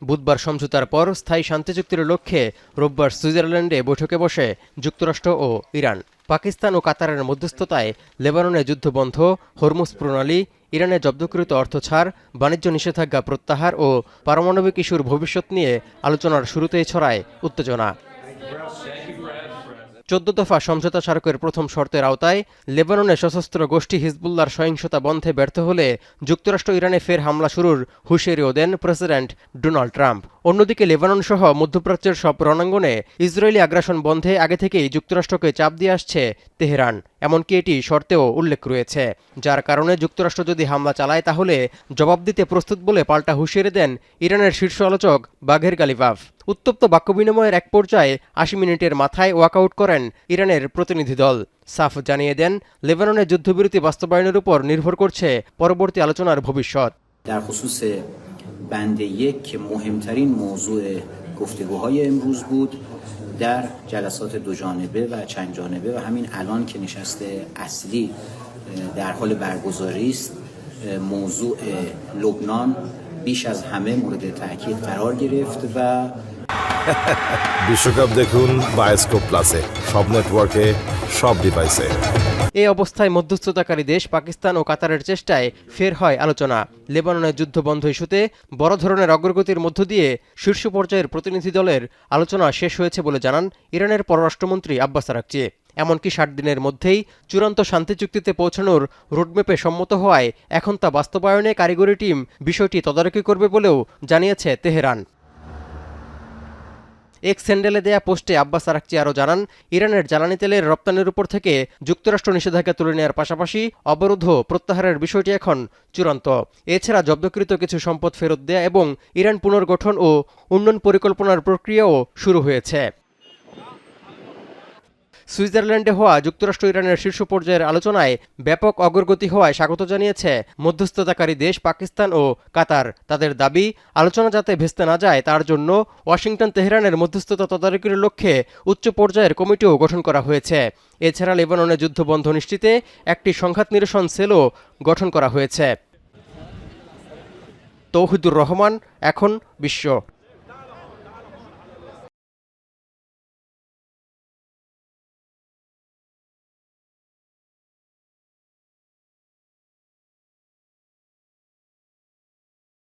বুধবার সমঝোতার পর স্থায়ী শান্তি চুক্তির লক্ষ্যে রোববার সুইজারল্যান্ডে বৈঠকে বসে যুক্তরাষ্ট্র ও ইরান। পাকিস্তান ও কাতারের মধ্যস্থতায় লেবাননে যুদ্ধবন্ধ, হরমুজ প্রণালী, ইরানে জব্দকৃত অর্থ ছাড়, বাণিজ্য নিষেধাজ্ঞা প্রত্যাহার ও পারমাণবিক ইস্যুর ভবিষ্যৎ নিয়ে আলোচনার শুরুতেই ছড়ায় উত্তেজনা। ১৪ দফা সমঝোতা স্মারকের প্রথম শর্তের আওতায় লেবাননে সশস্ত্র গোষ্ঠী হিজবুল্লাহর সহিংসতা বন্ধে ব্যর্থ হলে যুক্তরাষ্ট্র ইরানে ফের হামলা শুরুর হুঁশিয়ারিও দেন প্রেসিডেন্ট ডোনাল্ড ট্রাম্প। অন্যদিকে লেবানন সহ মধ্যপ্রাচ্যের সব রণাঙ্গনে ইসরায়েলি আগ্রাসন বন্ধে আগে থেকেই যুক্তরাষ্ট্রকে চাপ দিয়ে আসছে তেহরান। এমনকি এটি শর্তেও উল্লেখ রয়েছে, যার কারণে যুক্তরাষ্ট্র যদি হামলা চালায় তাহলে জবাব দিতে প্রস্তুত বলে পাল্টা হুঁশিয়ারি দেন ইরানের শীর্ষ আলোচক বাঘের গালিবাফ। উত্তপ্ত বাক্য বিনিময়ের এক পর্যায়ে ৮০ মিনিটের মাথায় ওয়াকআউট করেন ইরানের প্রতিনিধি দল। সাফ জানিয়ে দেন, লেবাননে যুদ্ধবিরতি বাস্তবায়নের উপর নির্ভর করছে পরবর্তী আলোচনার ভবিষ্যৎ। بند یک که مهمترین موضوع گفتگوهای امروز بود در جلسات دو جانبه و چند جانبه و همین الان که نشست اصلی در حال برگزاری است، موضوع لبنان بیش از همه مورد تاکید قرار گرفت و বিশ্বকাপ দেখুন বায়োস্কোপ প্লাসে, সব নেটওয়ার্কে, সব ডিভাইসে। এই অবস্থায় মধ্যস্থতাকারী দেশ পাকিস্তান ও কাতারের চেষ্টায় ফের হয় আলোচনা। লেবাননের যুদ্ধবন্ধ ইস্যুতে বড় ধরনের অগ্রগতির মধ্য দিয়ে শীর্ষ পর্যায়ের প্রতিনিধি দলের আলোচনা শেষ হয়েছে বলে জানান ইরানের পররাষ্ট্রমন্ত্রী আব্বাস আরাকচি। এমনকি ৬০ দিনের মধ্যেই চূড়ান্ত শান্তি চুক্তিতে পৌঁছানোর রোডম্যাপে সম্মত হওয়ায় এখন তা বাস্তবায়নে কারিগরি টিম বিষয়টি তদারকি করবে বলেও জানিয়েছে তেহরান। এক স্যান্ডেলে দেয়া পোস্টে আব্বাস আরাকচি আরও জানান, ইরানের জ্বালানি তেলের রপ্তানির উপর থেকে যুক্তরাষ্ট্র নিষেধাজ্ঞা তুলে নেওয়ার পাশাপাশি অবরোধ প্রত্যাহারের বিষয়টি এখন চূড়ান্ত। এছাড়া জব্দকৃত কিছু সম্পদ ফেরত দেয়া এবং ইরান পুনর্গঠন ও উন্নয়ন পরিকল্পনার প্রক্রিয়াও শুরু হয়েছে। সুইজারল্যান্ডে হওয়া যুক্তরাষ্ট্র ইরানের শীর্ষ পর্যায়ের আলোচনায় ব্যাপক অগ্রগতি হওয়ায় স্বাগত জানিয়েছে মধ্যস্থতাকারী দেশ পাকিস্তান ও কাতার। তাদের দাবি, আলোচনা যাতে ভেস্তে না যায় তার জন্য ওয়াশিংটন তেহরানের মধ্যস্থতা তদারকির লক্ষ্যে উচ্চ পর্যায়ের কমিটিও গঠন করা হয়েছে। এছাড়া লেবাননে যুদ্ধবন্ধ নিশ্চিতে একটি সংঘাত নিরসন সেলও গঠন করা হয়েছে। তৌহিদুর রহমান, এখন বিশ্ব।